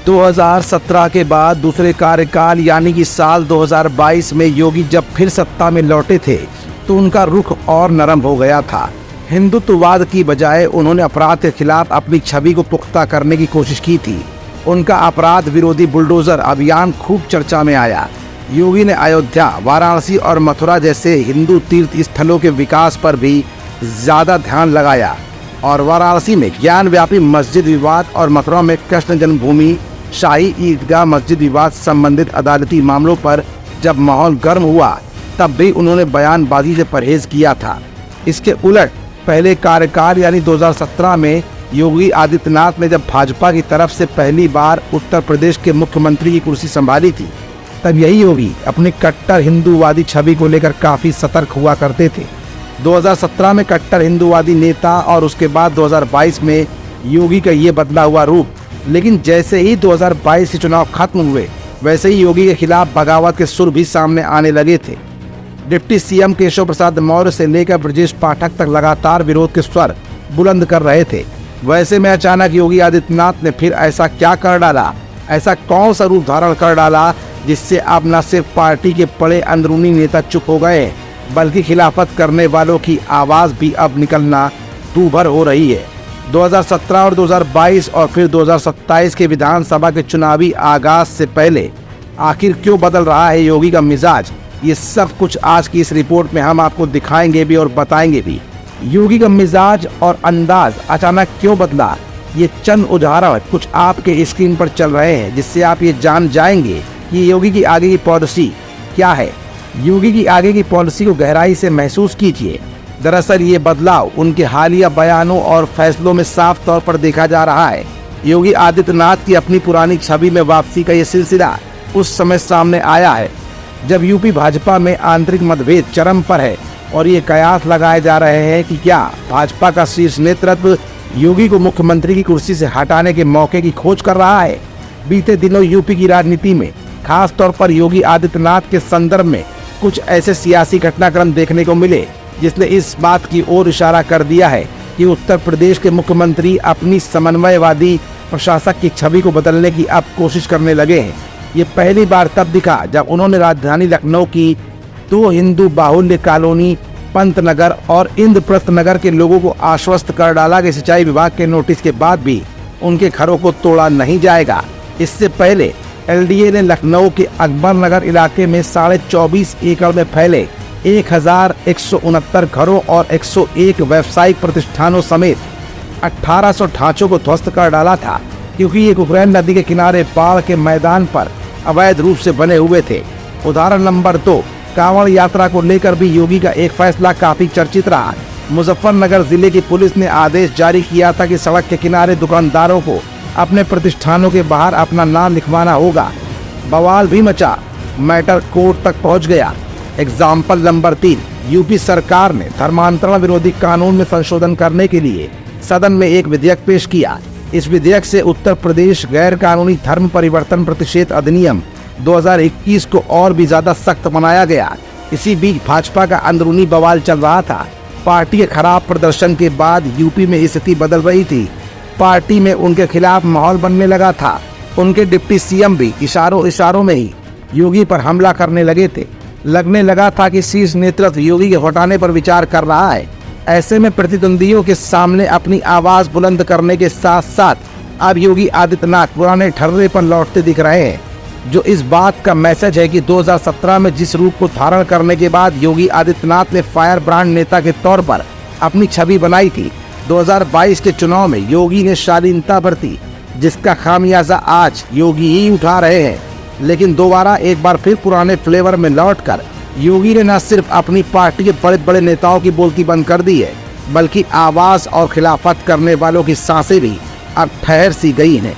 2017 के बाद दूसरे कार्यकाल यानी कि साल 2022 में योगी जब फिर सत्ता में लौटे थे तो उनका रुख और नरम हो गया था। हिंदुत्ववाद की बजाय उन्होंने अपराध के खिलाफ अपनी छवि को पुख्ता करने की कोशिश की थी। उनका अपराध विरोधी बुलडोजर अभियान खूब चर्चा में आया। योगी ने अयोध्या, वाराणसी और मथुरा जैसे हिंदू तीर्थ स्थलों के विकास पर भी ज्यादा ध्यान लगाया और वाराणसी में ज्ञान व्यापी मस्जिद विवाद और मथुरा में कृष्ण जन्मभूमि शाही ईदगाह मस्जिद विवाद संबंधित अदालती मामलों पर जब माहौल गर्म हुआ तब भी उन्होंने बयानबाजी से परहेज किया था। इसके उलट पहले कार्यकाल यानी 2017 में योगी आदित्यनाथ ने जब भाजपा की तरफ से पहली बार उत्तर प्रदेश के मुख्यमंत्री की कुर्सी संभाली थी तब यही योगी अपनी कट्टर हिंदूवादी छवि को लेकर काफी सतर्क हुआ करते थे। 2017 में कट्टर हिंदूवादी नेता और उसके बाद 2022 में योगी का ये बदला हुआ रूप। लेकिन जैसे ही 2022 के चुनाव खत्म हुए वैसे ही योगी के खिलाफ बगावत के सुर भी सामने आने लगे थे। डिप्टी सीएम केशव प्रसाद मौर्य से लेकर ब्रजेश पाठक तक लगातार विरोध के स्वर बुलंद कर रहे थे। वैसे में अचानक योगी आदित्यनाथ ने फिर ऐसा क्या कर डाला, ऐसा कौन सा रूप धारण कर डाला जिससे अब न सिर्फ पार्टी के बड़े अंदरूनी नेता चुप हो गए बल्कि खिलाफत करने वालों की आवाज भी अब निकलना दूभर हो रही है। 2017 और 2022 और फिर 2027 के विधानसभा के चुनावी आगाज से पहले आखिर क्यों बदल रहा है योगी का मिजाज, ये सब कुछ आज की इस रिपोर्ट में हम आपको दिखाएंगे भी और बताएंगे भी। योगी का मिजाज और अंदाज अचानक क्यों बदला, ये चंद उदाहरण कुछ आपके स्क्रीन पर चल रहे हैं जिससे आप ये जान जाएंगे कि योगी की आगे की पॉलिसी क्या है। योगी की आगे की पॉलिसी को गहराई से महसूस कीजिए। दरअसल ये बदलाव उनके हालिया बयानों और फैसलों में साफ तौर पर देखा जा रहा है। योगी आदित्यनाथ की अपनी पुरानी छवि में वापसी का ये सिलसिला उस समय सामने आया है जब यूपी भाजपा में आंतरिक मतभेद चरम पर है और ये कयास लगाए जा रहे हैं कि क्या भाजपा का शीर्ष नेतृत्व योगी को मुख्यमंत्री की कुर्सी से हटाने के मौके की खोज कर रहा है। बीते दिनों यूपी की राजनीति में खास तौर पर योगी आदित्यनाथ के संदर्भ में कुछ ऐसे सियासी घटनाक्रम देखने को मिले जिसने इस बात की ओर इशारा कर दिया है कि उत्तर प्रदेश के मुख्यमंत्री अपनी समन्वयवादी प्रशासक की छवि को बदलने की अब कोशिश करने लगे हैं। ये पहली बार तब दिखा जब उन्होंने राजधानी लखनऊ की 2 हिंदू बाहुल्य कॉलोनी पंतनगर और इंद्रप्रस्थ नगर के लोगों को आश्वस्त कर डाला कि सिंचाई विभाग के नोटिस के बाद भी उनके घरों को तोड़ा नहीं जाएगा। इससे पहले एलडीए ने लखनऊ के अकबर नगर इलाके में 24.5 एकड़ में फैले 1169 घरों और 101 व्यावसायिक प्रतिष्ठानों समेत 1800 ढांचों को ध्वस्त कर डाला था क्योंकि ये कुकरैन नदी के किनारे बाढ़ के मैदान पर अवैध रूप से बने हुए थे। उदाहरण नंबर 2, कांवड़ यात्रा को लेकर भी योगी का एक फैसला काफी चर्चित रहा। मुजफ्फरनगर जिले की पुलिस ने आदेश जारी किया था कि सड़क के किनारे दुकानदारों को अपने प्रतिष्ठानों के बाहर अपना नाम लिखवाना होगा। बवाल भी मचा, मैटर कोर्ट तक पहुंच गया। एग्जाम्पल नंबर 3, यूपी सरकार ने धर्मांतरण विरोधी कानून में संशोधन करने के लिए सदन में एक विधेयक पेश किया। इस विधेयक से उत्तर प्रदेश गैर कानूनी धर्म परिवर्तन प्रतिषेध अधिनियम 2021 को और भी ज्यादा सख्त बनाया गया। इसी बीच भाजपा का अंदरूनी बवाल चल रहा था। पार्टी के खराब प्रदर्शन के बाद यूपी में स्थिति बदल रही थी। पार्टी में उनके खिलाफ माहौल बनने लगा था। उनके डिप्टी सीएम भी इशारों में ही योगी पर हमला करने लगे थे। लगने लगा था कि शीर्ष नेतृत्व योगी के हटाने पर विचार कर रहा है। ऐसे में प्रतिद्वंदियों के सामने अपनी आवाज बुलंद करने के साथ साथ अब योगी आदित्यनाथ पुराने ठर्रे पर लौटते दिख रहे हैं, जो इस बात का मैसेज है कि 2017 में जिस रूप को धारण करने के बाद योगी आदित्यनाथ ने फायर ब्रांड नेता के तौर पर अपनी छवि बनाई थी, 2022 के चुनाव में योगी ने शालीनता बरती जिसका खामियाजा आज योगी ही उठा रहे हैं। लेकिन दोबारा एक बार फिर पुराने फ्लेवर में लौटकर योगी ने न सिर्फ अपनी पार्टी के बड़े बड़े नेताओं की बोलती बंद कर दी है बल्कि आवाज और खिलाफत करने वालों की सांसें भी अब ठहर सी गई हैं।